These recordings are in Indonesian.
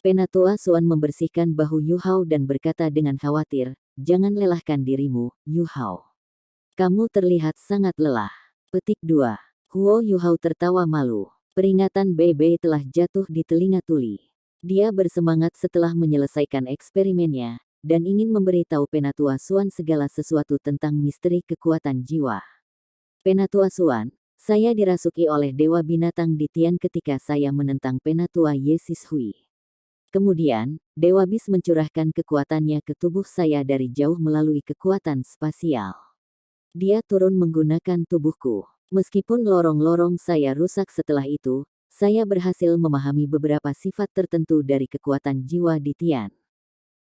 Penatua Suan membersihkan bahu Yu Hao dan berkata dengan khawatir, "Jangan lelahkan dirimu, Yu Hao. Kamu terlihat sangat lelah." Petik 2. Huo Yu Hao tertawa malu. Peringatan BB telah jatuh di telinga tuli. Dia bersemangat setelah menyelesaikan eksperimennya, dan ingin memberitahu Penatua Suan segala sesuatu tentang misteri kekuatan jiwa. Penatua Suan, saya dirasuki oleh Dewa Binatang di Tian ketika saya menentang Penatua Yesis Hui. Kemudian, Dewa Bis mencurahkan kekuatannya ke tubuh saya dari jauh melalui kekuatan spasial. Dia turun menggunakan tubuhku. Meskipun lorong-lorong saya rusak setelah itu, saya berhasil memahami beberapa sifat tertentu dari kekuatan jiwa di Tian.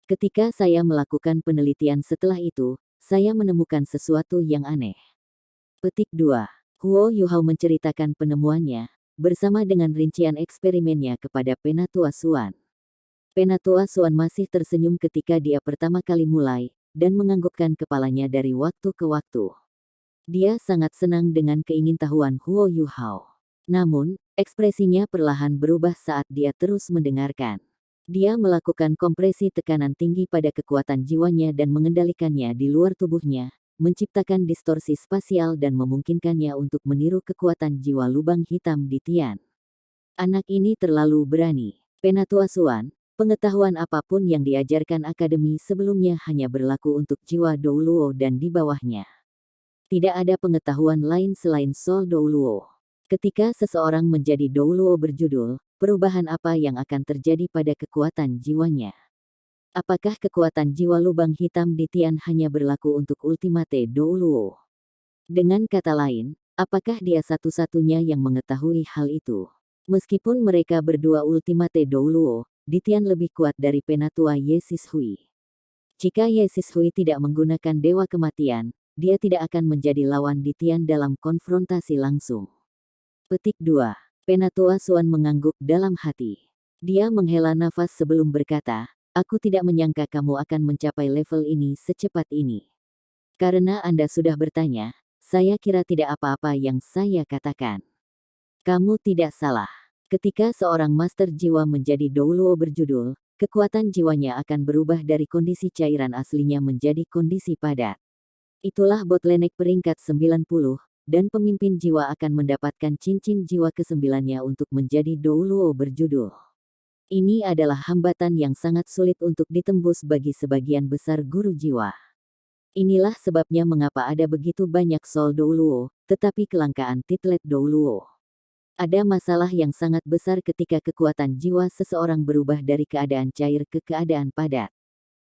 Ketika saya melakukan penelitian setelah itu, saya menemukan sesuatu yang aneh. Petik 2. Huo Yu Hao menceritakan penemuannya, bersama dengan rincian eksperimennya kepada Penatua Suan. Penatua Suan masih tersenyum ketika dia pertama kali mulai, dan menganggukkan kepalanya dari waktu ke waktu. Dia sangat senang dengan keingintahuan Huo Yu Hao. Namun, ekspresinya perlahan berubah saat dia terus mendengarkan. Dia melakukan kompresi tekanan tinggi pada kekuatan jiwanya dan mengendalikannya di luar tubuhnya, menciptakan distorsi spasial dan memungkinkannya untuk meniru kekuatan jiwa lubang hitam di Tian. Anak ini terlalu berani. Penatua Suan, pengetahuan apapun yang diajarkan akademi sebelumnya hanya berlaku untuk jiwa Douluo dan di bawahnya. Tidak ada pengetahuan lain selain Sol Douluo. Ketika seseorang menjadi Douluo berjudul, perubahan apa yang akan terjadi pada kekuatan jiwanya? Apakah kekuatan jiwa lubang hitam di Tian hanya berlaku untuk Ultimate Douluo? Dengan kata lain, apakah dia satu-satunya yang mengetahui hal itu? Meskipun mereka berdua Ultimate Douluo, di Tian lebih kuat dari Penatua Yesis Hui. Jika Yesis Hui tidak menggunakan Dewa Kematian, dia tidak akan menjadi lawan di Tian dalam konfrontasi langsung. Petik 2. Penatua Suan mengangguk dalam hati. Dia menghela nafas sebelum berkata, "Aku tidak menyangka kamu akan mencapai level ini secepat ini. Karena Anda sudah bertanya, saya kira tidak apa-apa yang saya katakan. Kamu tidak salah. Ketika seorang master jiwa menjadi Douluo berjudul, kekuatan jiwanya akan berubah dari kondisi cairan aslinya menjadi kondisi padat. Itulah bottleneck peringkat 90, dan pemimpin jiwa akan mendapatkan cincin jiwa ke-9-nya untuk menjadi Douluo berjudul. Ini adalah hambatan yang sangat sulit untuk ditembus bagi sebagian besar guru jiwa. Inilah sebabnya mengapa ada begitu banyak Sol Douluo, tetapi kelangkaan Titlet Douluo. Ada masalah yang sangat besar ketika kekuatan jiwa seseorang berubah dari keadaan cair ke keadaan padat.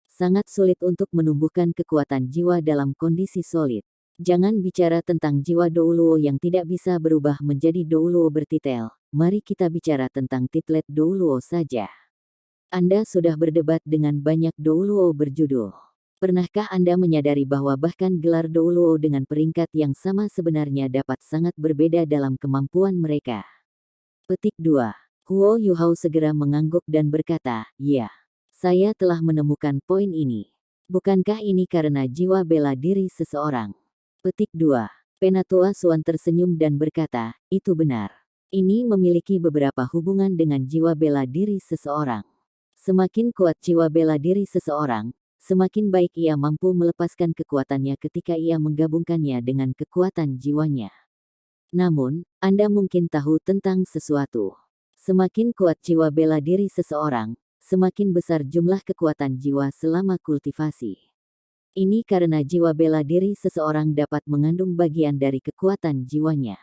Sangat sulit untuk menumbuhkan kekuatan jiwa dalam kondisi solid. Jangan bicara tentang jiwa Douluo yang tidak bisa berubah menjadi Douluo bertitel. Mari kita bicara tentang Titlet Douluo saja. Anda sudah berdebat dengan banyak Douluo berjudul. Pernahkah Anda menyadari bahwa bahkan gelar Douluo dengan peringkat yang sama sebenarnya dapat sangat berbeda dalam kemampuan mereka? Petik 2. Huo Yu Hao segera mengangguk dan berkata, "Ya, saya telah menemukan poin ini. Bukankah ini karena jiwa bela diri seseorang?" Petik 2. Penatua Suan tersenyum dan berkata, "Itu benar. Ini memiliki beberapa hubungan dengan jiwa bela diri seseorang. Semakin kuat jiwa bela diri seseorang, semakin baik ia mampu melepaskan kekuatannya ketika ia menggabungkannya dengan kekuatan jiwanya. Namun, Anda mungkin tahu tentang sesuatu. Semakin kuat jiwa bela diri seseorang, semakin besar jumlah kekuatan jiwa selama kultivasi. Ini karena jiwa bela diri seseorang dapat mengandung bagian dari kekuatan jiwanya.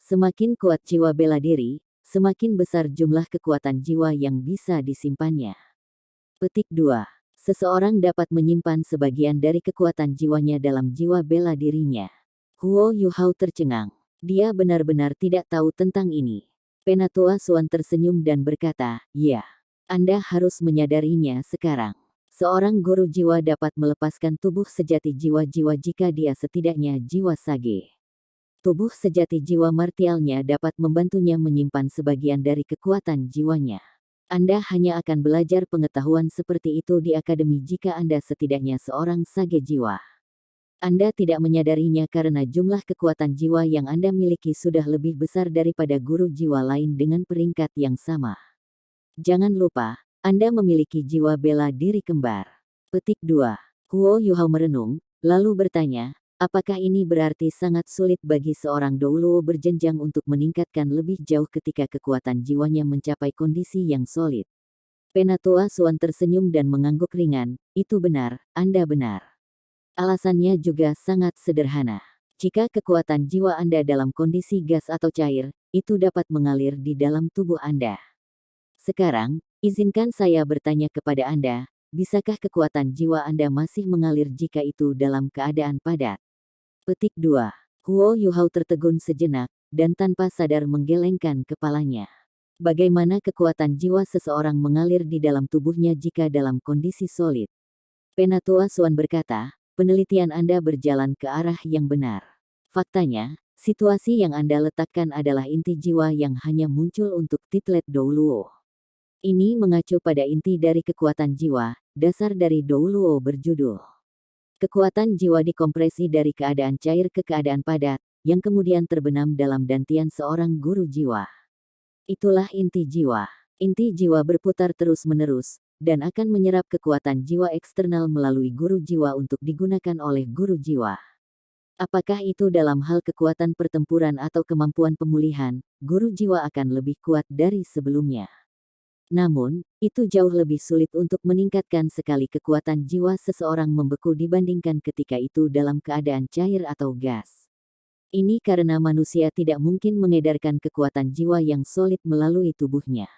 Semakin kuat jiwa bela diri, semakin besar jumlah kekuatan jiwa yang bisa disimpannya." Petik 2. Seseorang dapat menyimpan sebagian dari kekuatan jiwanya dalam jiwa bela dirinya. Huo Yu Hao tercengang. Dia benar-benar tidak tahu tentang ini. Penatua Suan tersenyum dan berkata, "Ya, Anda harus menyadarinya sekarang. Seorang guru jiwa dapat melepaskan tubuh sejati jiwa-jiwa jika dia setidaknya jiwa sage. Tubuh sejati jiwa martialnya dapat membantunya menyimpan sebagian dari kekuatan jiwanya. Anda hanya akan belajar pengetahuan seperti itu di akademi jika Anda setidaknya seorang sage jiwa. Anda tidak menyadarinya karena jumlah kekuatan jiwa yang Anda miliki sudah lebih besar daripada guru jiwa lain dengan peringkat yang sama. Jangan lupa, Anda memiliki jiwa bela diri kembar. Petik 2. Huo Yuhao merenung, lalu bertanya, apakah ini berarti sangat sulit bagi seorang Douluo berjenjang untuk meningkatkan lebih jauh ketika kekuatan jiwanya mencapai kondisi yang solid? Penatua Suan tersenyum dan mengangguk ringan, itu benar, Anda benar. Alasannya juga sangat sederhana. Jika kekuatan jiwa Anda dalam kondisi gas atau cair, itu dapat mengalir di dalam tubuh Anda. Sekarang, izinkan saya bertanya kepada Anda, bisakah kekuatan jiwa Anda masih mengalir jika itu dalam keadaan padat? Petik 2. Huo Yuhao tertegun sejenak, dan tanpa sadar menggelengkan kepalanya. Bagaimana kekuatan jiwa seseorang mengalir di dalam tubuhnya jika dalam kondisi solid? Penatua Suan berkata, penelitian Anda berjalan ke arah yang benar. Faktanya, situasi yang Anda letakkan adalah inti jiwa yang hanya muncul untuk titlet Douluo. Ini mengacu pada inti dari kekuatan jiwa, dasar dari Douluo berjudul. Kekuatan jiwa dikompresi dari keadaan cair ke keadaan padat, yang kemudian terbenam dalam dantian seorang guru jiwa. Itulah inti jiwa. Inti jiwa berputar terus-menerus, dan akan menyerap kekuatan jiwa eksternal melalui guru jiwa untuk digunakan oleh guru jiwa. Apakah itu dalam hal kekuatan pertempuran atau kemampuan pemulihan, guru jiwa akan lebih kuat dari sebelumnya. Namun, itu jauh lebih sulit untuk meningkatkan sekali kekuatan jiwa seseorang membeku dibandingkan ketika itu dalam keadaan cair atau gas. Ini karena manusia tidak mungkin mengedarkan kekuatan jiwa yang solid melalui tubuhnya.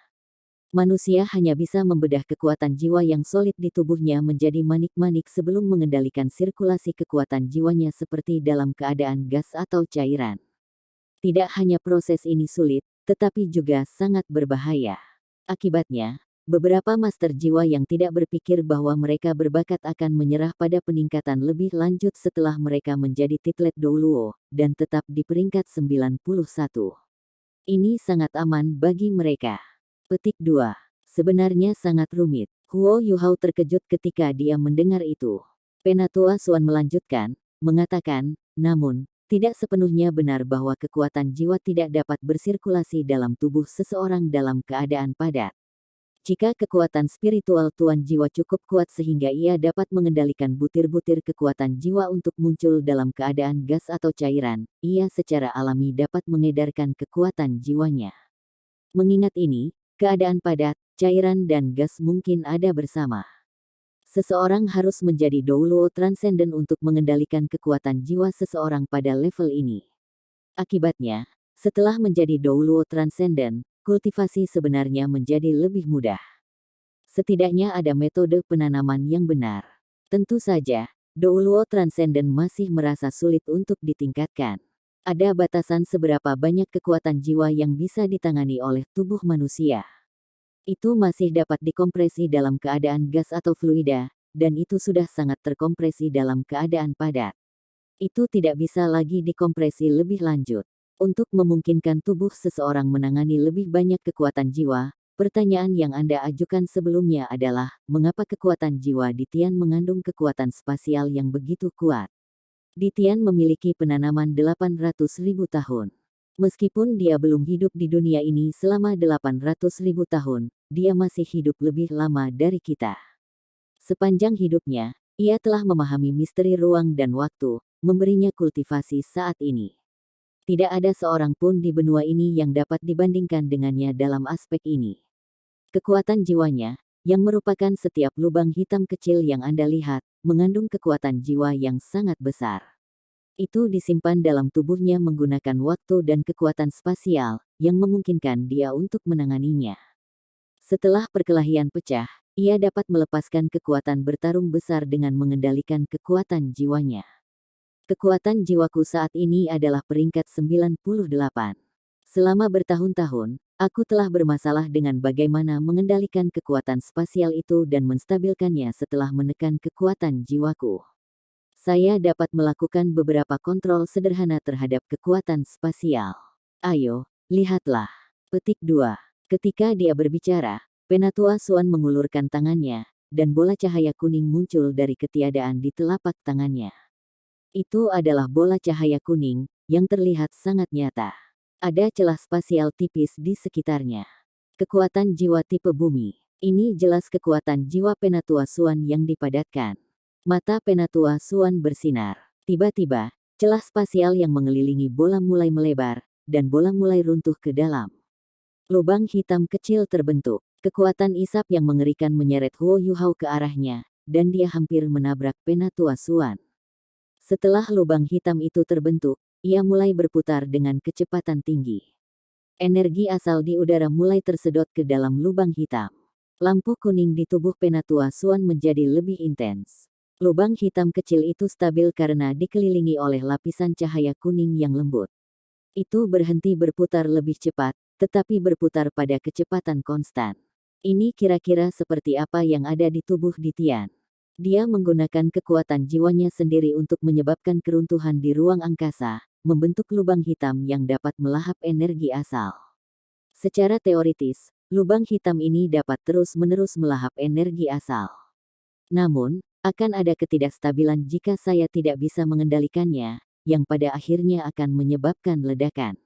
Manusia hanya bisa membedah kekuatan jiwa yang solid di tubuhnya menjadi manik-manik sebelum mengendalikan sirkulasi kekuatan jiwanya seperti dalam keadaan gas atau cairan. Tidak hanya proses ini sulit, tetapi juga sangat berbahaya. Akibatnya, beberapa master jiwa yang tidak berpikir bahwa mereka berbakat akan menyerah pada peningkatan lebih lanjut setelah mereka menjadi titlet Douluo, dan tetap di peringkat 91. Ini sangat aman bagi mereka. Petik 2. Sebenarnya sangat rumit. Huo Yuhao terkejut ketika dia mendengar itu. Penatua Suan melanjutkan, mengatakan, namun, tidak sepenuhnya benar bahwa kekuatan jiwa tidak dapat bersirkulasi dalam tubuh seseorang dalam keadaan padat. Jika kekuatan spiritual tuan jiwa cukup kuat sehingga ia dapat mengendalikan butir-butir kekuatan jiwa untuk muncul dalam keadaan gas atau cairan, ia secara alami dapat mengedarkan kekuatan jiwanya. Mengingat ini, keadaan padat, cairan dan gas mungkin ada bersama. Seseorang harus menjadi Douluo transenden untuk mengendalikan kekuatan jiwa seseorang pada level ini. Akibatnya, setelah menjadi Douluo transenden, kultivasi sebenarnya menjadi lebih mudah. Setidaknya ada metode penanaman yang benar. Tentu saja, Douluo transenden masih merasa sulit untuk ditingkatkan. Ada batasan seberapa banyak kekuatan jiwa yang bisa ditangani oleh tubuh manusia. Itu masih dapat dikompresi dalam keadaan gas atau fluida, dan itu sudah sangat terkompresi dalam keadaan padat. Itu tidak bisa lagi dikompresi lebih lanjut. Untuk memungkinkan tubuh seseorang menangani lebih banyak kekuatan jiwa, pertanyaan yang Anda ajukan sebelumnya adalah, mengapa kekuatan jiwa di Tian mengandung kekuatan spasial yang begitu kuat? Di Tian memiliki penanaman 800.000 tahun. Meskipun dia belum hidup di dunia ini selama 800.000 tahun, dia masih hidup lebih lama dari kita. Sepanjang hidupnya, ia telah memahami misteri ruang dan waktu, memberinya kultivasi saat ini. Tidak ada seorang pun di benua ini yang dapat dibandingkan dengannya dalam aspek ini. Kekuatan jiwanya, yang merupakan setiap lubang hitam kecil yang Anda lihat, mengandung kekuatan jiwa yang sangat besar. Itu disimpan dalam tubuhnya menggunakan waktu dan kekuatan spasial, yang memungkinkan dia untuk menanganinya. Setelah perkelahian pecah, ia dapat melepaskan kekuatan bertarung besar dengan mengendalikan kekuatan jiwanya. Kekuatan jiwaku saat ini adalah peringkat 98. Selama bertahun-tahun, aku telah bermasalah dengan bagaimana mengendalikan kekuatan spasial itu dan menstabilkannya setelah menekan kekuatan jiwaku. Saya dapat melakukan beberapa kontrol sederhana terhadap kekuatan spasial. Ayo, lihatlah. Petik 2. Ketika dia berbicara, Penatua Suan mengulurkan tangannya, dan bola cahaya kuning muncul dari ketiadaan di telapak tangannya. Itu adalah bola cahaya kuning, yang terlihat sangat nyata. Ada celah spasial tipis di sekitarnya. Kekuatan jiwa tipe bumi. Ini jelas kekuatan jiwa Penatua Suan yang dipadatkan. Mata Penatua Suan bersinar. Tiba-tiba, celah spasial yang mengelilingi bola mulai melebar, dan bola mulai runtuh ke dalam. Lubang hitam kecil terbentuk. Kekuatan isap yang mengerikan menyeret Huo Yuhao ke arahnya, dan dia hampir menabrak Penatua Suan. Setelah lubang hitam itu terbentuk, ia mulai berputar dengan kecepatan tinggi. Energi asal di udara mulai tersedot ke dalam lubang hitam. Lampu kuning di tubuh Penatua Suan menjadi lebih intens. Lubang hitam kecil itu stabil karena dikelilingi oleh lapisan cahaya kuning yang lembut. Itu berhenti berputar lebih cepat, tetapi berputar pada kecepatan konstan. Ini kira-kira seperti apa yang ada di tubuh Ditian. Dia menggunakan kekuatan jiwanya sendiri untuk menyebabkan keruntuhan di ruang angkasa, membentuk lubang hitam yang dapat melahap energi asal. Secara teoritis, lubang hitam ini dapat terus-menerus melahap energi asal. Namun, akan ada ketidakstabilan jika saya tidak bisa mengendalikannya, yang pada akhirnya akan menyebabkan ledakan.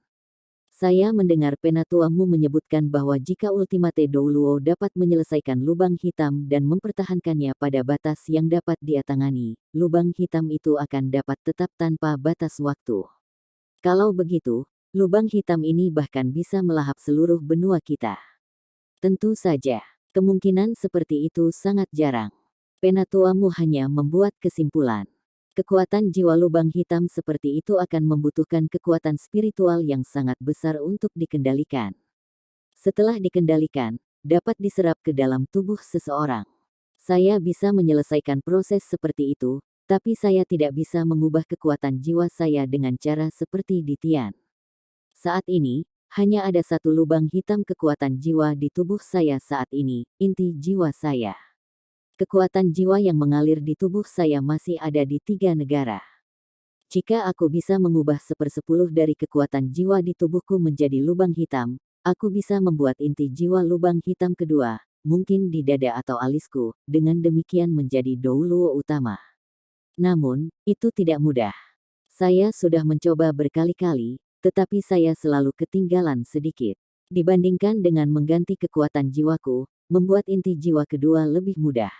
Saya mendengar penatuamu menyebutkan bahwa jika Ultimate Douluo dapat menyelesaikan lubang hitam dan mempertahankannya pada batas yang dapat dia tangani, lubang hitam itu akan dapat tetap tanpa batas waktu. Kalau begitu, lubang hitam ini bahkan bisa melahap seluruh benua kita. Tentu saja, kemungkinan seperti itu sangat jarang. Penatuamu hanya membuat kesimpulan. Kekuatan jiwa lubang hitam seperti itu akan membutuhkan kekuatan spiritual yang sangat besar untuk dikendalikan. Setelah dikendalikan, dapat diserap ke dalam tubuh seseorang. Saya bisa menyelesaikan proses seperti itu, tapi saya tidak bisa mengubah kekuatan jiwa saya dengan cara seperti Ditian. Saat ini, hanya ada satu lubang hitam kekuatan jiwa di tubuh saya saat ini, inti jiwa saya. Kekuatan jiwa yang mengalir di tubuh saya masih ada di 3 negara. Jika aku bisa mengubah 1/10 dari kekuatan jiwa di tubuhku menjadi lubang hitam, aku bisa membuat inti jiwa lubang hitam kedua, mungkin di dada atau alisku, dengan demikian menjadi Douluo utama. Namun, itu tidak mudah. Saya sudah mencoba berkali-kali, tetapi saya selalu ketinggalan sedikit. Dibandingkan dengan mengganti kekuatan jiwaku, membuat inti jiwa kedua lebih mudah.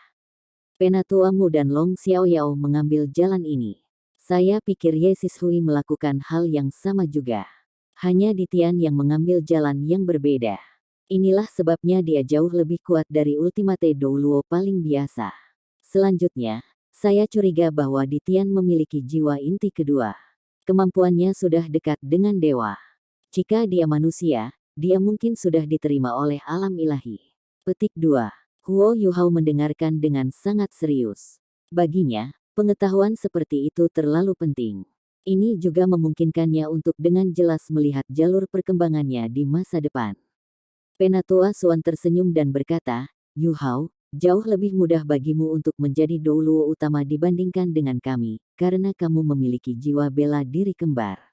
Penatuamu dan Long Xiaoyao mengambil jalan ini. Saya pikir Ye Sishui melakukan hal yang sama juga. Hanya Ditian yang mengambil jalan yang berbeda. Inilah sebabnya dia jauh lebih kuat dari Ultimate Douluo paling biasa. Selanjutnya, saya curiga bahwa Ditian memiliki jiwa inti kedua. Kemampuannya sudah dekat dengan dewa. Jika dia manusia, dia mungkin sudah diterima oleh alam ilahi. Petik 2. Huo Yuhao mendengarkan dengan sangat serius. Baginya, pengetahuan seperti itu terlalu penting. Ini juga memungkinkannya untuk dengan jelas melihat jalur perkembangannya di masa depan. Penatua Suan tersenyum dan berkata, Yuhao, jauh lebih mudah bagimu untuk menjadi Douluo utama dibandingkan dengan kami, karena kamu memiliki jiwa bela diri kembar.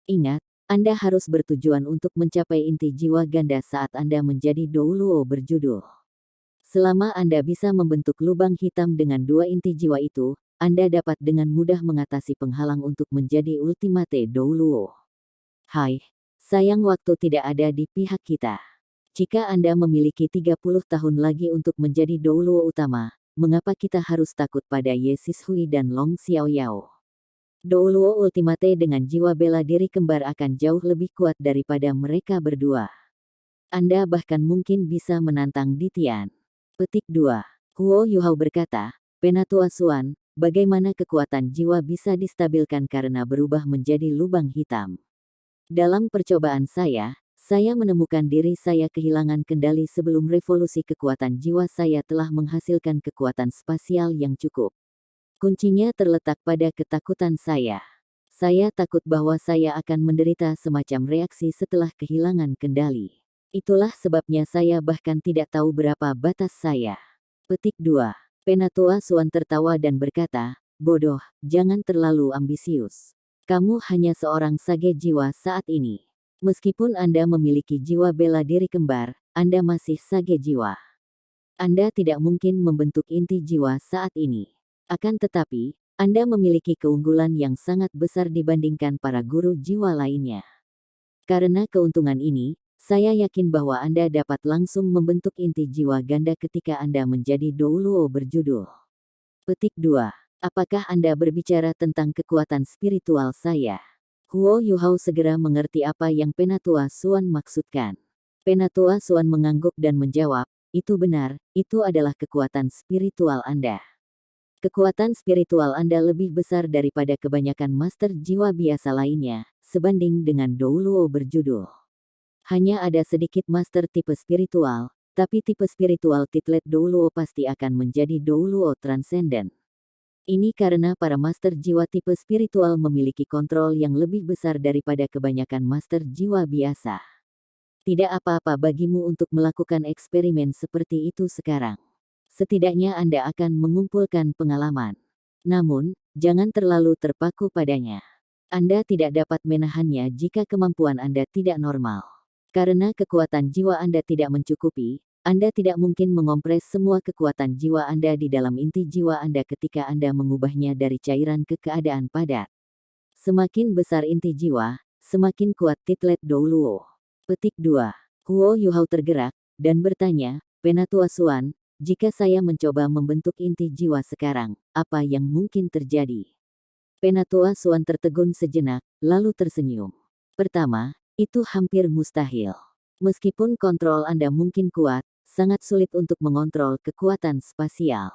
Ingat, Anda harus bertujuan untuk mencapai inti jiwa ganda saat Anda menjadi Douluo berjudul. Selama Anda bisa membentuk lubang hitam dengan 2 inti jiwa itu, Anda dapat dengan mudah mengatasi penghalang untuk menjadi Ultimate Douluo. Hai, sayang waktu tidak ada di pihak kita. Jika Anda memiliki 30 tahun lagi untuk menjadi Douluo utama, mengapa kita harus takut pada Ye Sishui dan Long Xiaoyao? Douluo Ultimate dengan jiwa bela diri kembar akan jauh lebih kuat daripada mereka berdua. Anda bahkan mungkin bisa menantang Ditian. Petik 2. Huo Yuhao berkata, Penatua Suan, bagaimana kekuatan jiwa bisa distabilkan karena berubah menjadi lubang hitam? Dalam percobaan saya menemukan diri saya kehilangan kendali sebelum revolusi kekuatan jiwa saya telah menghasilkan kekuatan spasial yang cukup. Kuncinya terletak pada ketakutan saya. Saya takut bahwa saya akan menderita semacam reaksi setelah kehilangan kendali. Itulah sebabnya saya bahkan tidak tahu berapa batas saya. Petik 2. Penatua Suan tertawa dan berkata, bodoh, jangan terlalu ambisius. Kamu hanya seorang sage jiwa saat ini. Meskipun Anda memiliki jiwa bela diri kembar, Anda masih sage jiwa. Anda tidak mungkin membentuk inti jiwa saat ini. Akan tetapi, Anda memiliki keunggulan yang sangat besar dibandingkan para guru jiwa lainnya. Karena keuntungan ini, Saya yakin bahwa Anda dapat langsung membentuk inti jiwa ganda ketika Anda menjadi Douluo berjudul. Petik 2. Apakah Anda berbicara tentang kekuatan spiritual saya? Huo Yuhao segera mengerti apa yang Penatua Suan maksudkan. Penatua Suan mengangguk dan menjawab, itu benar, itu adalah kekuatan spiritual Anda. Kekuatan spiritual Anda lebih besar daripada kebanyakan master jiwa biasa lainnya, sebanding dengan Douluo berjudul. Hanya ada sedikit master tipe spiritual, tapi tipe spiritual titlet Douluo pasti akan menjadi Douluo transenden. Ini karena para master jiwa tipe spiritual memiliki kontrol yang lebih besar daripada kebanyakan master jiwa biasa. Tidak apa-apa bagimu untuk melakukan eksperimen seperti itu sekarang. Setidaknya Anda akan mengumpulkan pengalaman. Namun, jangan terlalu terpaku padanya. Anda tidak dapat menahannya jika kemampuan Anda tidak normal. Karena kekuatan jiwa Anda tidak mencukupi, Anda tidak mungkin mengompres semua kekuatan jiwa Anda di dalam inti jiwa Anda ketika Anda mengubahnya dari cairan ke keadaan padat. Semakin besar inti jiwa, semakin kuat titlet Douluo. Petik 2. Huo Yuhao tergerak, dan bertanya, Penatua Suan, jika saya mencoba membentuk inti jiwa sekarang, apa yang mungkin terjadi? Penatua Suan tertegun sejenak, lalu tersenyum. Pertama, itu hampir mustahil. Meskipun kontrol Anda mungkin kuat, sangat sulit untuk mengontrol kekuatan spasial.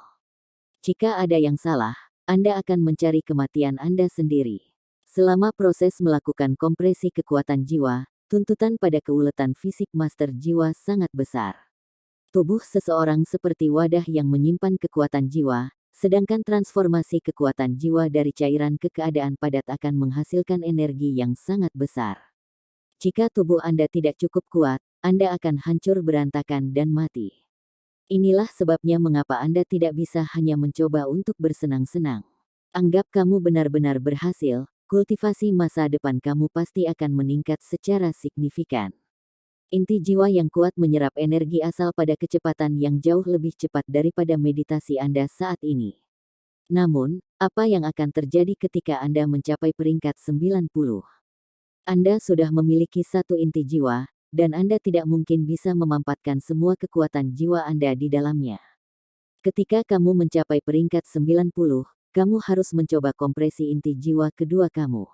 Jika ada yang salah, Anda akan mencari kematian Anda sendiri. Selama proses melakukan kompresi kekuatan jiwa, tuntutan pada keuletan fisik master jiwa sangat besar. Tubuh seseorang seperti wadah yang menyimpan kekuatan jiwa, sedangkan transformasi kekuatan jiwa dari cairan ke keadaan padat akan menghasilkan energi yang sangat besar. Jika tubuh Anda tidak cukup kuat, Anda akan hancur berantakan dan mati. Inilah sebabnya mengapa Anda tidak bisa hanya mencoba untuk bersenang-senang. Anggap kamu benar-benar berhasil, kultivasi masa depan kamu pasti akan meningkat secara signifikan. Inti jiwa yang kuat menyerap energi asal pada kecepatan yang jauh lebih cepat daripada meditasi Anda saat ini. Namun, apa yang akan terjadi ketika Anda mencapai peringkat 90? Anda sudah memiliki satu inti jiwa, dan Anda tidak mungkin bisa memampatkan semua kekuatan jiwa Anda di dalamnya. Ketika kamu mencapai peringkat 90, kamu harus mencoba kompresi inti jiwa kedua kamu.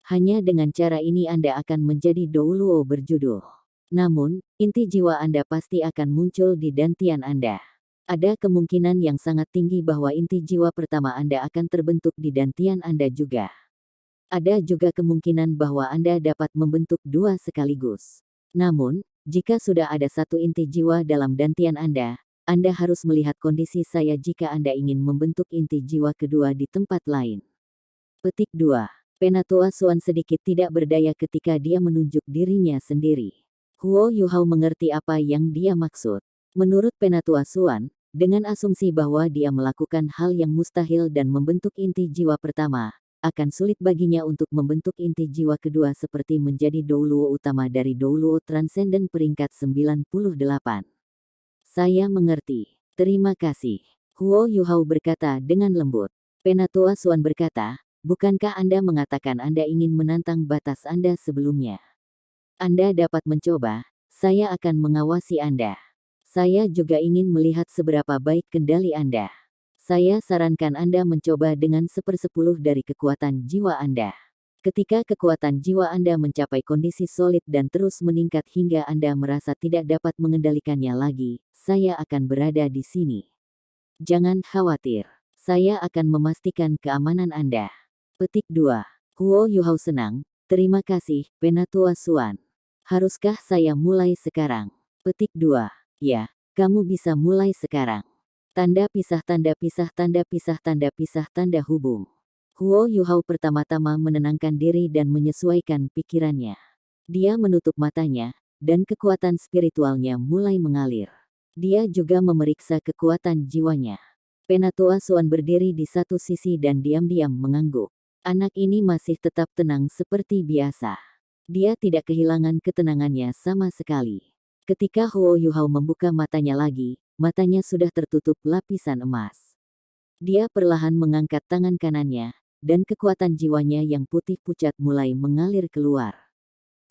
Hanya dengan cara ini Anda akan menjadi Douluo berjudul. Namun, inti jiwa Anda pasti akan muncul di dantian Anda. Ada kemungkinan yang sangat tinggi bahwa inti jiwa pertama Anda akan terbentuk di dantian Anda juga. Ada juga kemungkinan bahwa Anda dapat membentuk dua sekaligus. Namun, jika sudah ada satu inti jiwa dalam dantian Anda harus melihat kondisi saya jika Anda ingin membentuk inti jiwa kedua di tempat lain. Petik 2. Penatua Suan sedikit tidak berdaya ketika dia menunjuk dirinya sendiri. Huo Yuhao mengerti apa yang dia maksud. Menurut Penatua Suan, dengan asumsi bahwa dia melakukan hal yang mustahil dan membentuk inti jiwa pertama, akan sulit baginya untuk membentuk inti jiwa kedua seperti menjadi Douluo utama dari Douluo transenden peringkat 98. Saya mengerti. Terima kasih. Huo Yuhao berkata dengan lembut. Penatua Suan berkata, bukankah Anda mengatakan Anda ingin menantang batas Anda sebelumnya? Anda dapat mencoba, saya akan mengawasi Anda. Saya juga ingin melihat seberapa baik kendali Anda. Saya sarankan Anda mencoba dengan 1/10 dari kekuatan jiwa Anda. Ketika kekuatan jiwa Anda mencapai kondisi solid dan terus meningkat hingga Anda merasa tidak dapat mengendalikannya lagi, saya akan berada di sini. Jangan khawatir, saya akan memastikan keamanan Anda. Petik 2. Huo Yuhao senang, terima kasih, Penatua Suan. Haruskah saya mulai sekarang? Petik 2. Ya, kamu bisa mulai sekarang. Tanda pisah tanda pisah tanda pisah tanda pisah tanda hubung. Huo Yuhao pertama-tama menenangkan diri dan menyesuaikan pikirannya. Dia menutup matanya, dan kekuatan spiritualnya mulai mengalir. Dia juga memeriksa kekuatan jiwanya. Penatua Suan berdiri di satu sisi dan diam-diam mengangguk. Anak ini masih tetap tenang seperti biasa. Dia tidak kehilangan ketenangannya sama sekali. Ketika Huo Yuhao membuka matanya lagi, matanya sudah tertutup lapisan emas. Dia perlahan mengangkat tangan kanannya, dan kekuatan jiwanya yang putih pucat mulai mengalir keluar.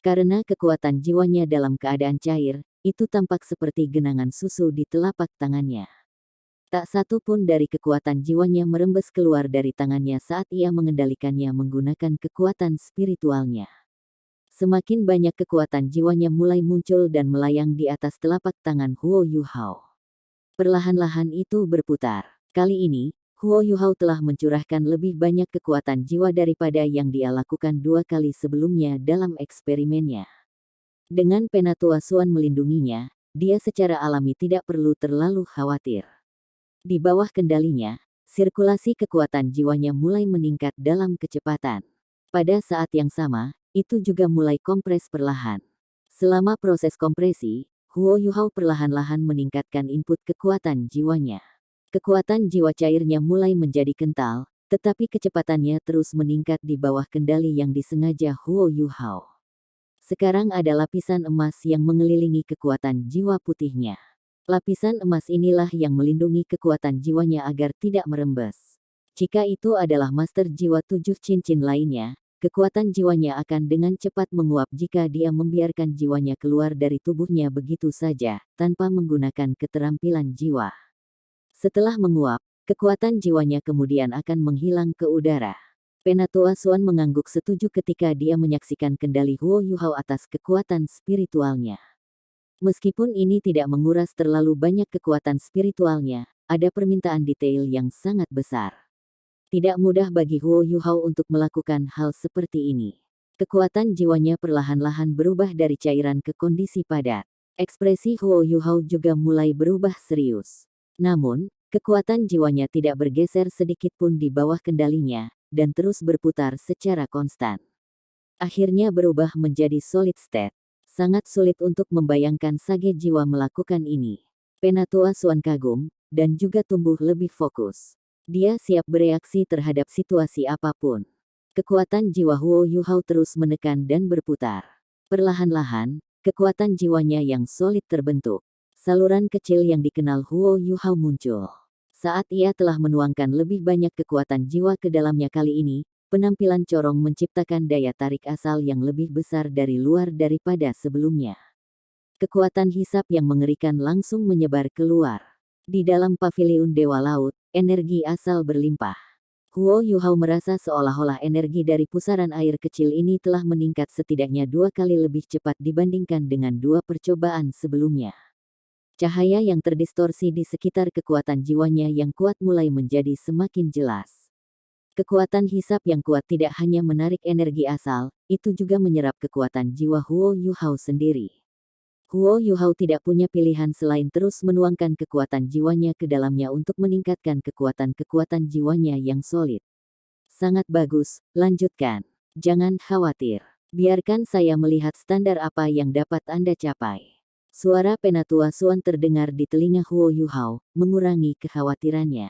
Karena kekuatan jiwanya dalam keadaan cair, itu tampak seperti genangan susu di telapak tangannya. Tak satu pun dari kekuatan jiwanya merembes keluar dari tangannya saat ia mengendalikannya menggunakan kekuatan spiritualnya. Semakin banyak kekuatan jiwanya mulai muncul dan melayang di atas telapak tangan Huo Yuhao. Perlahan-lahan itu berputar. Kali ini, Huo Yuhao telah mencurahkan lebih banyak kekuatan jiwa daripada yang dia lakukan 2 kali sebelumnya dalam eksperimennya. Dengan Penatua Xuan melindunginya, dia secara alami tidak perlu terlalu khawatir. Di bawah kendalinya, sirkulasi kekuatan jiwanya mulai meningkat dalam kecepatan. Pada saat yang sama, itu juga mulai kompres perlahan. Selama proses kompresi, Huo Yuhao perlahan-lahan meningkatkan input kekuatan jiwanya. Kekuatan jiwa cairnya mulai menjadi kental, tetapi kecepatannya terus meningkat di bawah kendali yang disengaja Huo Yuhao. Sekarang ada lapisan emas yang mengelilingi kekuatan jiwa putihnya. Lapisan emas inilah yang melindungi kekuatan jiwanya agar tidak merembes. Jika itu adalah master jiwa 7 cincin lainnya, kekuatan jiwanya akan dengan cepat menguap jika dia membiarkan jiwanya keluar dari tubuhnya begitu saja, tanpa menggunakan keterampilan jiwa. Setelah menguap, kekuatan jiwanya kemudian akan menghilang ke udara. Penatua Xuan mengangguk setuju ketika dia menyaksikan kendali Huo Yuhao atas kekuatan spiritualnya. Meskipun ini tidak menguras terlalu banyak kekuatan spiritualnya, ada permintaan detail yang sangat besar. Tidak mudah bagi Huo Yuhao untuk melakukan hal seperti ini. Kekuatan jiwanya perlahan-lahan berubah dari cairan ke kondisi padat. Ekspresi Huo Yuhao juga mulai berubah serius. Namun, kekuatan jiwanya tidak bergeser sedikit pun di bawah kendalinya, dan terus berputar secara konstan. Akhirnya berubah menjadi solid state. Sangat sulit untuk membayangkan sage jiwa melakukan ini. Penatua Xuan kagum, dan juga tumbuh lebih fokus. Dia siap bereaksi terhadap situasi apapun. Kekuatan jiwa Huo Yuhao terus menekan dan berputar. Perlahan-lahan, kekuatan jiwanya yang solid terbentuk. Saluran kecil yang dikenal Huo Yuhao muncul. Saat ia telah menuangkan lebih banyak kekuatan jiwa ke dalamnya kali ini, penampilan corong menciptakan daya tarik asal yang lebih besar dari luar daripada sebelumnya. Kekuatan hisap yang mengerikan langsung menyebar keluar. Di dalam paviliun Dewa Laut, energi asal berlimpah. Huo Yuhao merasa seolah-olah energi dari pusaran air kecil ini telah meningkat setidaknya 2 kali lebih cepat dibandingkan dengan 2 percobaan sebelumnya. Cahaya yang terdistorsi di sekitar kekuatan jiwanya yang kuat mulai menjadi semakin jelas. Kekuatan hisap yang kuat tidak hanya menarik energi asal, itu juga menyerap kekuatan jiwa Huo Yuhao sendiri. Huo Yuhao tidak punya pilihan selain terus menuangkan kekuatan jiwanya ke dalamnya untuk meningkatkan kekuatan-kekuatan jiwanya yang solid. Sangat bagus, lanjutkan. Jangan khawatir. Biarkan saya melihat standar apa yang dapat Anda capai. Suara Penatua Xuan terdengar di telinga Huo Yuhao, mengurangi kekhawatirannya.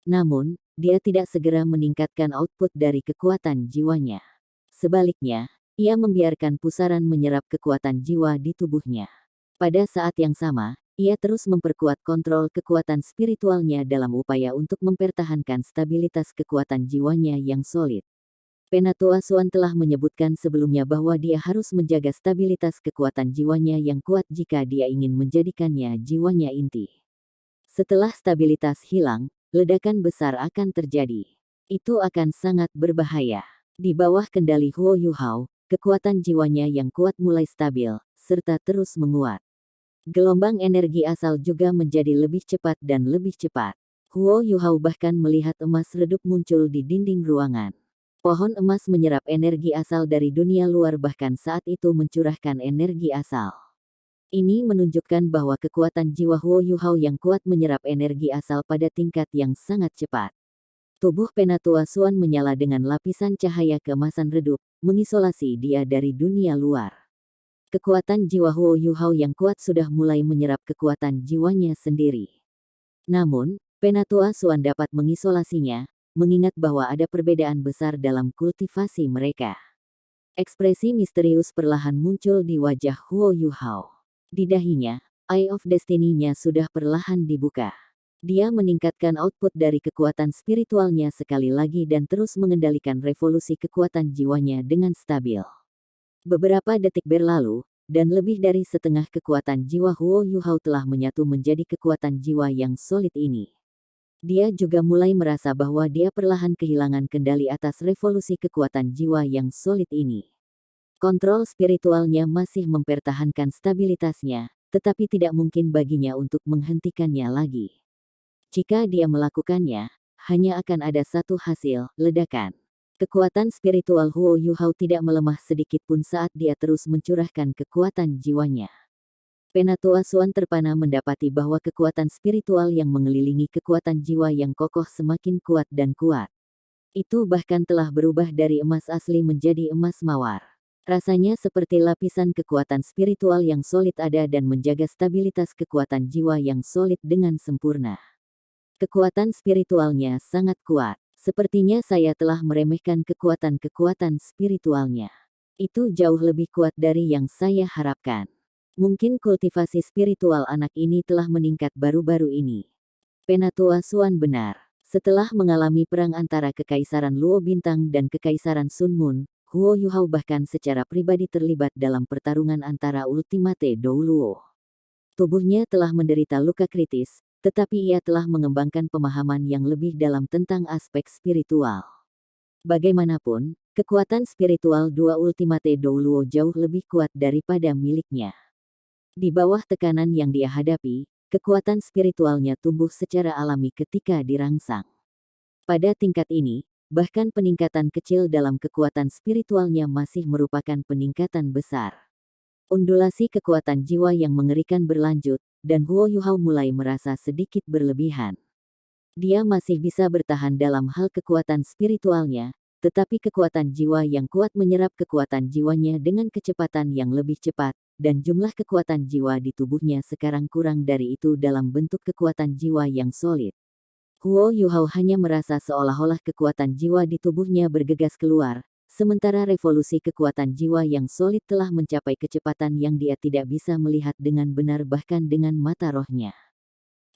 Namun, dia tidak segera meningkatkan output dari kekuatan jiwanya. Sebaliknya, ia membiarkan pusaran menyerap kekuatan jiwa di tubuhnya. Pada saat yang sama, ia terus memperkuat kontrol kekuatan spiritualnya dalam upaya untuk mempertahankan stabilitas kekuatan jiwanya yang solid. Penatua Xuan telah menyebutkan sebelumnya bahwa dia harus menjaga stabilitas kekuatan jiwanya yang kuat jika dia ingin menjadikannya jiwanya inti. Setelah stabilitas hilang, ledakan besar akan terjadi. Itu akan sangat berbahaya. Di bawah kendali Huo Yuhao, kekuatan jiwanya yang kuat mulai stabil, serta terus menguat. Gelombang energi asal juga menjadi lebih cepat dan lebih cepat. Huo Yuhao bahkan melihat emas redup muncul di dinding ruangan. Pohon emas menyerap energi asal dari dunia luar bahkan saat itu mencurahkan energi asal. Ini menunjukkan bahwa kekuatan jiwa Huo Yuhao yang kuat menyerap energi asal pada tingkat yang sangat cepat. Tubuh Penatua Xuan menyala dengan lapisan cahaya keemasan redup, mengisolasi dia dari dunia luar. Kekuatan jiwa Huo Yuhao yang kuat sudah mulai menyerap kekuatan jiwanya sendiri. Namun, Penatua Xuan dapat mengisolasinya, mengingat bahwa ada perbedaan besar dalam kultivasi mereka. Ekspresi misterius perlahan muncul di wajah Huo Yuhao. Di dahinya, Eye of Destiny-nya sudah perlahan dibuka. Dia meningkatkan output dari kekuatan spiritualnya sekali lagi dan terus mengendalikan revolusi kekuatan jiwanya dengan stabil. Beberapa detik berlalu, dan lebih dari setengah kekuatan jiwa Huo Yuhao telah menyatu menjadi kekuatan jiwa yang solid ini. Dia juga mulai merasa bahwa dia perlahan kehilangan kendali atas revolusi kekuatan jiwa yang solid ini. Kontrol spiritualnya masih mempertahankan stabilitasnya, tetapi tidak mungkin baginya untuk menghentikannya lagi. Jika dia melakukannya, hanya akan ada satu hasil, ledakan. Kekuatan spiritual Huo Yuhao tidak melemah sedikit pun saat dia terus mencurahkan kekuatan jiwanya. Penatua Suan terpana mendapati bahwa kekuatan spiritual yang mengelilingi kekuatan jiwa yang kokoh semakin kuat dan kuat. Itu bahkan telah berubah dari emas asli menjadi emas mawar. Rasanya seperti lapisan kekuatan spiritual yang solid ada dan menjaga stabilitas kekuatan jiwa yang solid dengan sempurna. Kekuatan spiritualnya sangat kuat. Sepertinya saya telah meremehkan kekuatan-kekuatan spiritualnya. Itu jauh lebih kuat dari yang saya harapkan. Mungkin kultivasi spiritual anak ini telah meningkat baru-baru ini. Penatua Suan benar. Setelah mengalami perang antara Kekaisaran Luo Bintang dan Kekaisaran Sun Moon, Huo Yuhao bahkan secara pribadi terlibat dalam pertarungan antara Ultimate Dou Luo. Tubuhnya telah menderita luka kritis, tetapi ia telah mengembangkan pemahaman yang lebih dalam tentang aspek spiritual. Bagaimanapun, kekuatan spiritual dua Ultimate Dou Luo jauh lebih kuat daripada miliknya. Di bawah tekanan yang dia hadapi, kekuatan spiritualnya tumbuh secara alami ketika dirangsang. Pada tingkat ini, bahkan peningkatan kecil dalam kekuatan spiritualnya masih merupakan peningkatan besar. Undulasi kekuatan jiwa yang mengerikan berlanjut, dan Huo Yuhao mulai merasa sedikit berlebihan. Dia masih bisa bertahan dalam hal kekuatan spiritualnya, tetapi kekuatan jiwa yang kuat menyerap kekuatan jiwanya dengan kecepatan yang lebih cepat, dan jumlah kekuatan jiwa di tubuhnya sekarang kurang dari itu dalam bentuk kekuatan jiwa yang solid. Huo Yuhao hanya merasa seolah-olah kekuatan jiwa di tubuhnya bergegas keluar, sementara revolusi kekuatan jiwa yang solid telah mencapai kecepatan yang dia tidak bisa melihat dengan benar bahkan dengan mata rohnya.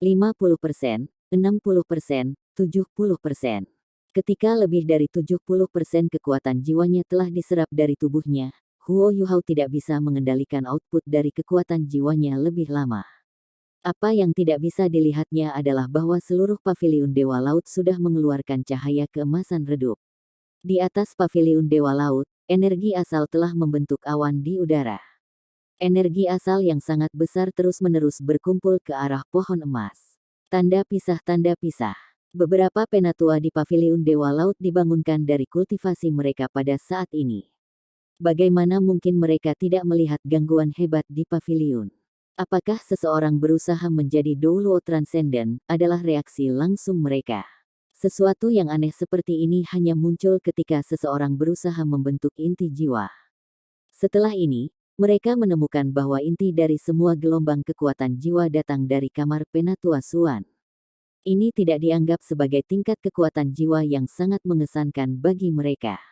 50%, 60%, 70%. Ketika lebih dari 70% kekuatan jiwanya telah diserap dari tubuhnya, Huo Yuhao tidak bisa mengendalikan output dari kekuatan jiwanya lebih lama. Apa yang tidak bisa dilihatnya adalah bahwa seluruh paviliun Dewa Laut sudah mengeluarkan cahaya keemasan redup. Di atas paviliun Dewa Laut, energi asal telah membentuk awan di udara. Energi asal yang sangat besar terus-menerus berkumpul ke arah pohon emas. Tanda pisah, tanda pisah. Beberapa penatua di paviliun Dewa Laut dibangunkan dari kultivasi mereka pada saat ini. Bagaimana mungkin mereka tidak melihat gangguan hebat di paviliun? Apakah seseorang berusaha menjadi Dou Luo Transcendent adalah reaksi langsung mereka? Sesuatu yang aneh seperti ini hanya muncul ketika seseorang berusaha membentuk inti jiwa. Setelah ini, mereka menemukan bahwa inti dari semua gelombang kekuatan jiwa datang dari kamar Penatua Suan. Ini tidak dianggap sebagai tingkat kekuatan jiwa yang sangat mengesankan bagi mereka.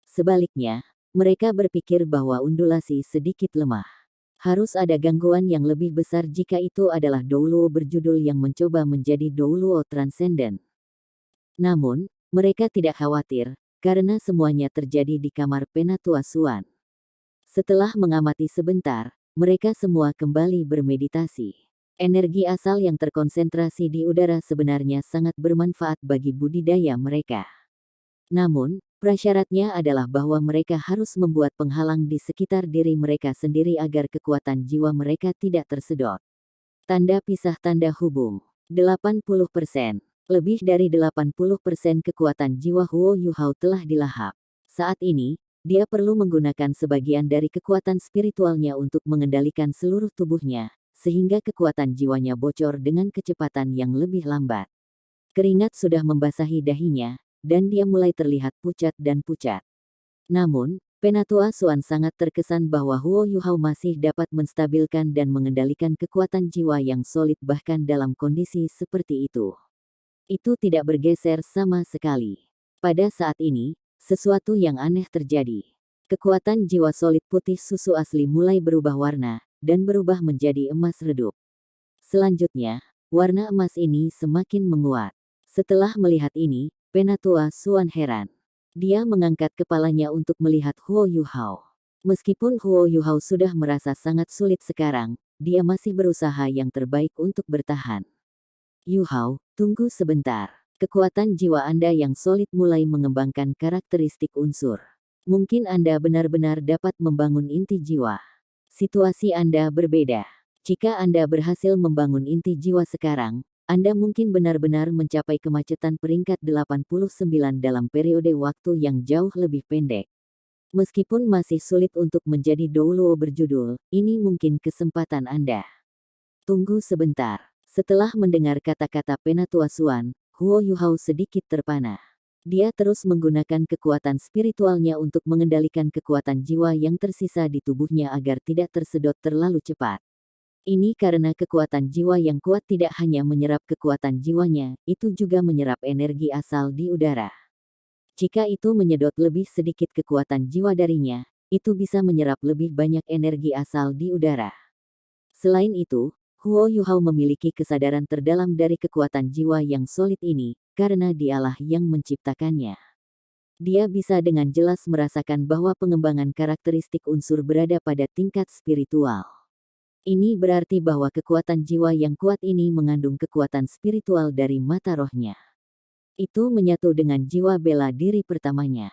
Sebaliknya, mereka berpikir bahwa undulasi sedikit lemah. Harus ada gangguan yang lebih besar jika itu adalah Dou Luo berjudul yang mencoba menjadi Dou Luo Transcendent. Namun, mereka tidak khawatir, karena semuanya terjadi di kamar Penatua Suan. Setelah mengamati sebentar, mereka semua kembali bermeditasi. Energi asal yang terkonsentrasi di udara sebenarnya sangat bermanfaat bagi budidaya mereka. Namun, prasyaratnya adalah bahwa mereka harus membuat penghalang di sekitar diri mereka sendiri agar kekuatan jiwa mereka tidak tersedot. Tanda pisah, tanda hubung. 80%. Lebih dari 80% kekuatan jiwa Huo Yuhao telah dilahap. Saat ini, dia perlu menggunakan sebagian dari kekuatan spiritualnya untuk mengendalikan seluruh tubuhnya, sehingga kekuatan jiwanya bocor dengan kecepatan yang lebih lambat. Keringat sudah membasahi dahinya, dan dia mulai terlihat pucat dan pucat. Namun, Penatua Suan sangat terkesan bahwa Huo Yuhao masih dapat menstabilkan dan mengendalikan kekuatan jiwa yang solid bahkan dalam kondisi seperti itu. Itu tidak bergeser sama sekali. Pada saat ini, sesuatu yang aneh terjadi. Kekuatan jiwa solid putih susu asli mulai berubah warna, dan berubah menjadi emas redup. Selanjutnya, warna emas ini semakin menguat. Setelah melihat ini, Penatua Suan heran. Dia mengangkat kepalanya untuk melihat Huo Yuhao. Meskipun Huo Yuhao sudah merasa sangat sulit sekarang, dia masih berusaha yang terbaik untuk bertahan. Yuhao, tunggu sebentar. Kekuatan jiwa Anda yang solid mulai mengembangkan karakteristik unsur. Mungkin Anda benar-benar dapat membangun inti jiwa. Situasi Anda berbeda. Jika Anda berhasil membangun inti jiwa sekarang, Anda mungkin benar-benar mencapai kemacetan peringkat 89 dalam periode waktu yang jauh lebih pendek. Meskipun masih sulit untuk menjadi Douluo berjudul, ini mungkin kesempatan Anda. Tunggu sebentar. Setelah mendengar kata-kata Penatua Xuan, Huo Yuhao sedikit terpana. Dia terus menggunakan kekuatan spiritualnya untuk mengendalikan kekuatan jiwa yang tersisa di tubuhnya agar tidak tersedot terlalu cepat. Ini karena kekuatan jiwa yang kuat tidak hanya menyerap kekuatan jiwanya, itu juga menyerap energi asal di udara. Jika itu menyedot lebih sedikit kekuatan jiwa darinya, itu bisa menyerap lebih banyak energi asal di udara. Selain itu, Huo Yuhao memiliki kesadaran terdalam dari kekuatan jiwa yang solid ini, karena dialah yang menciptakannya. Dia bisa dengan jelas merasakan bahwa pengembangan karakteristik unsur berada pada tingkat spiritual. Ini berarti bahwa kekuatan jiwa yang kuat ini mengandung kekuatan spiritual dari mata rohnya. Itu menyatu dengan jiwa bela diri pertamanya.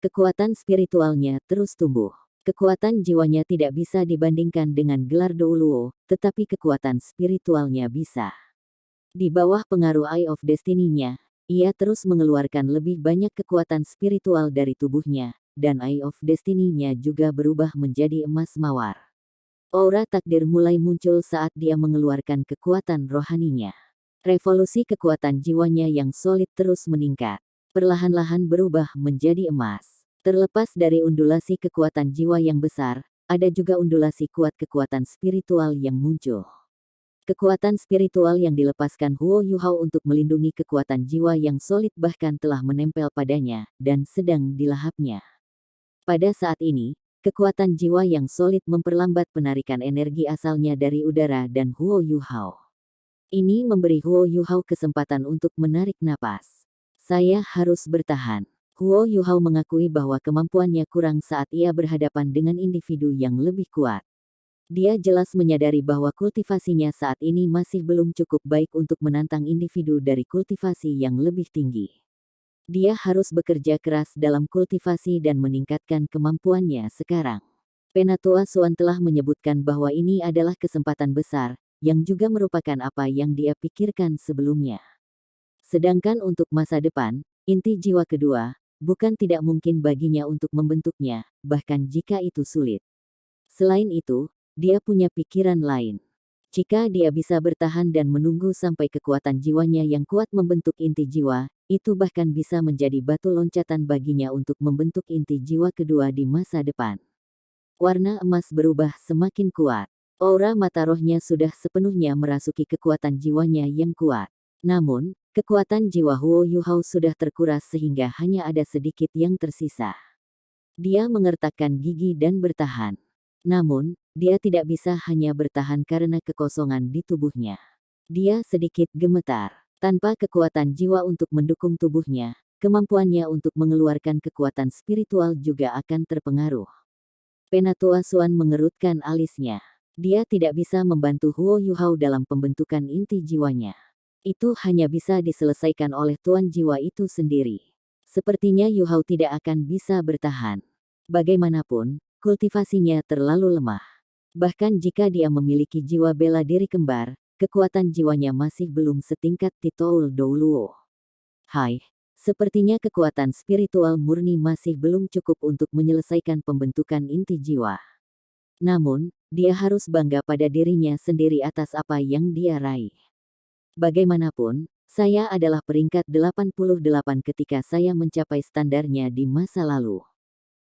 Kekuatan spiritualnya terus tumbuh. Kekuatan jiwanya tidak bisa dibandingkan dengan gelar Douluo, tetapi kekuatan spiritualnya bisa. Di bawah pengaruh Eye of Destiny-nya, ia terus mengeluarkan lebih banyak kekuatan spiritual dari tubuhnya, dan Eye of Destiny-nya juga berubah menjadi emas mawar. Aura takdir mulai muncul saat dia mengeluarkan kekuatan rohaninya. Revolusi kekuatan jiwanya yang solid terus meningkat. Perlahan-lahan berubah menjadi emas. Terlepas dari undulasi kekuatan jiwa yang besar, ada juga undulasi kuat kekuatan spiritual yang muncul. Kekuatan spiritual yang dilepaskan Huo Yuhao untuk melindungi kekuatan jiwa yang solid bahkan telah menempel padanya, dan sedang dilahapnya. Pada saat ini, kekuatan jiwa yang solid memperlambat penarikan energi asalnya dari udara dan Huo Yuhao. Ini memberi Huo Yuhao kesempatan untuk menarik napas. Saya harus bertahan. Huo Yuhao mengakui bahwa kemampuannya kurang saat ia berhadapan dengan individu yang lebih kuat. Dia jelas menyadari bahwa kultivasinya saat ini masih belum cukup baik untuk menantang individu dari kultivasi yang lebih tinggi. Dia harus bekerja keras dalam kultivasi dan meningkatkan kemampuannya sekarang. Penatua Xuan telah menyebutkan bahwa ini adalah kesempatan besar, yang juga merupakan apa yang dia pikirkan sebelumnya. Sedangkan untuk masa depan, inti jiwa kedua, bukan tidak mungkin baginya untuk membentuknya, bahkan jika itu sulit. Selain itu, dia punya pikiran lain. Jika dia bisa bertahan dan menunggu sampai kekuatan jiwanya yang kuat membentuk inti jiwa, itu bahkan bisa menjadi batu loncatan baginya untuk membentuk inti jiwa kedua di masa depan. Warna emas berubah semakin kuat. Aura mata rohnya sudah sepenuhnya merasuki kekuatan jiwanya yang kuat. Namun, kekuatan jiwa Huo Yuhao sudah terkuras sehingga hanya ada sedikit yang tersisa. Dia mengertakkan gigi dan bertahan. Namun, dia tidak bisa hanya bertahan karena kekosongan di tubuhnya. Dia sedikit gemetar. Tanpa kekuatan jiwa untuk mendukung tubuhnya, kemampuannya untuk mengeluarkan kekuatan spiritual juga akan terpengaruh. Penatua Xuan mengerutkan alisnya. Dia tidak bisa membantu Huo Yuhao dalam pembentukan inti jiwanya. Itu hanya bisa diselesaikan oleh tuan jiwa itu sendiri. Sepertinya Yuhao tidak akan bisa bertahan. Bagaimanapun, kultivasinya terlalu lemah. Bahkan jika dia memiliki jiwa bela diri kembar, kekuatan jiwanya masih belum setingkat Titoul Douluo. Hai, sepertinya kekuatan spiritual murni masih belum cukup untuk menyelesaikan pembentukan inti jiwa. Namun, dia harus bangga pada dirinya sendiri atas apa yang dia raih. Bagaimanapun, saya adalah peringkat 88 ketika saya mencapai standarnya di masa lalu.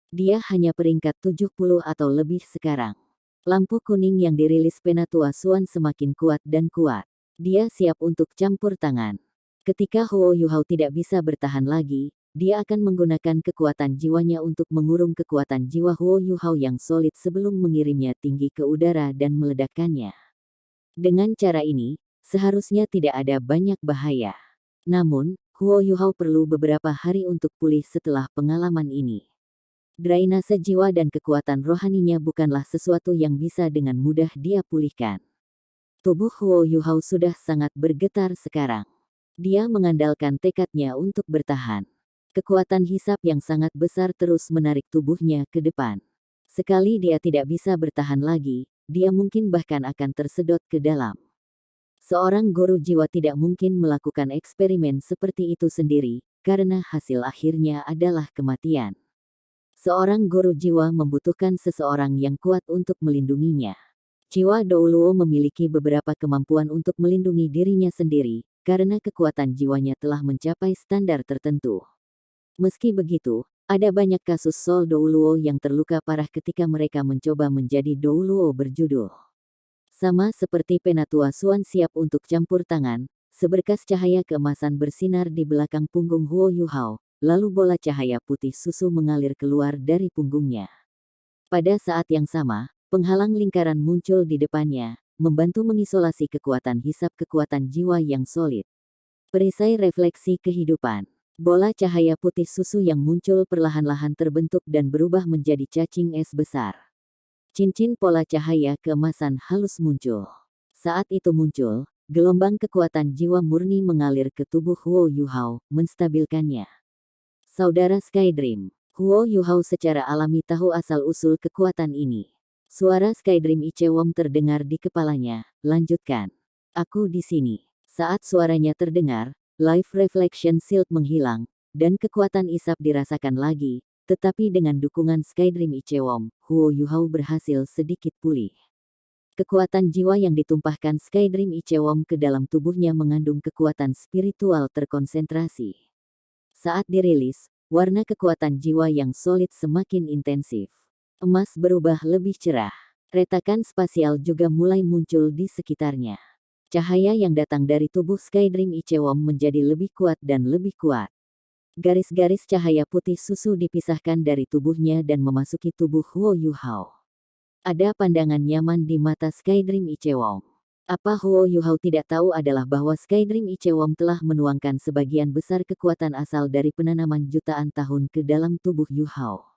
Dia hanya peringkat 70 atau lebih sekarang. Lampu kuning yang dirilis Penatua Xuan semakin kuat dan kuat. Dia siap untuk campur tangan. Ketika Huo Yuhao tidak bisa bertahan lagi, dia akan menggunakan kekuatan jiwanya untuk mengurung kekuatan jiwa Huo Yuhao yang solid sebelum mengirimnya tinggi ke udara dan meledakkannya. Dengan cara ini, seharusnya tidak ada banyak bahaya. Namun, Huo Yuhao perlu beberapa hari untuk pulih setelah pengalaman ini. Drainase jiwa dan kekuatan rohaninya bukanlah sesuatu yang bisa dengan mudah dia pulihkan. Tubuh Huo Yuhao sudah sangat bergetar sekarang. Dia mengandalkan tekadnya untuk bertahan. Kekuatan hisap yang sangat besar terus menarik tubuhnya ke depan. Sekali dia tidak bisa bertahan lagi, dia mungkin bahkan akan tersedot ke dalam. Seorang guru jiwa tidak mungkin melakukan eksperimen seperti itu sendiri, karena hasil akhirnya adalah kematian. Seorang guru jiwa membutuhkan seseorang yang kuat untuk melindunginya. Jiwa Douluo memiliki beberapa kemampuan untuk melindungi dirinya sendiri, karena kekuatan jiwanya telah mencapai standar tertentu. Meski begitu, ada banyak kasus Soul Douluo yang terluka parah ketika mereka mencoba menjadi Douluo berjudul. Sama seperti Penatua Suan siap untuk campur tangan, seberkas cahaya keemasan bersinar di belakang punggung Huo Yuhao, lalu bola cahaya putih susu mengalir keluar dari punggungnya. Pada saat yang sama, penghalang lingkaran muncul di depannya, membantu mengisolasi kekuatan hisap kekuatan jiwa yang solid. Perisai refleksi kehidupan. Bola cahaya putih susu yang muncul perlahan-lahan terbentuk dan berubah menjadi cacing es besar. Cincin pola cahaya keemasan halus muncul. Saat itu muncul, gelombang kekuatan jiwa murni mengalir ke tubuh Huo Yuhao, menstabilkannya. Saudara Skydream, Huo Yuhao secara alami tahu asal-usul kekuatan ini. Suara Skydream Ichewom terdengar di kepalanya, lanjutkan. Aku di sini. Saat suaranya terdengar, Life Reflection Shield menghilang, dan kekuatan isap dirasakan lagi, tetapi dengan dukungan Skydream Ichewom, Huo Yuhao berhasil sedikit pulih. Kekuatan jiwa yang ditumpahkan Skydream Ichewom ke dalam tubuhnya mengandung kekuatan spiritual terkonsentrasi. Saat dirilis, warna kekuatan jiwa yang solid semakin intensif. Emas berubah lebih cerah. Retakan spasial juga mulai muncul di sekitarnya. Cahaya yang datang dari tubuh Skydream Ichewom menjadi lebih kuat dan lebih kuat. Garis-garis cahaya putih susu dipisahkan dari tubuhnya dan memasuki tubuh Huo Yuhao. Ada pandangan nyaman di mata Skydream Ichewom. Apa Huo Yuhao tidak tahu adalah bahwa Skydream Ichewom telah menuangkan sebagian besar kekuatan asal dari penanaman jutaan tahun ke dalam tubuh Yuhao.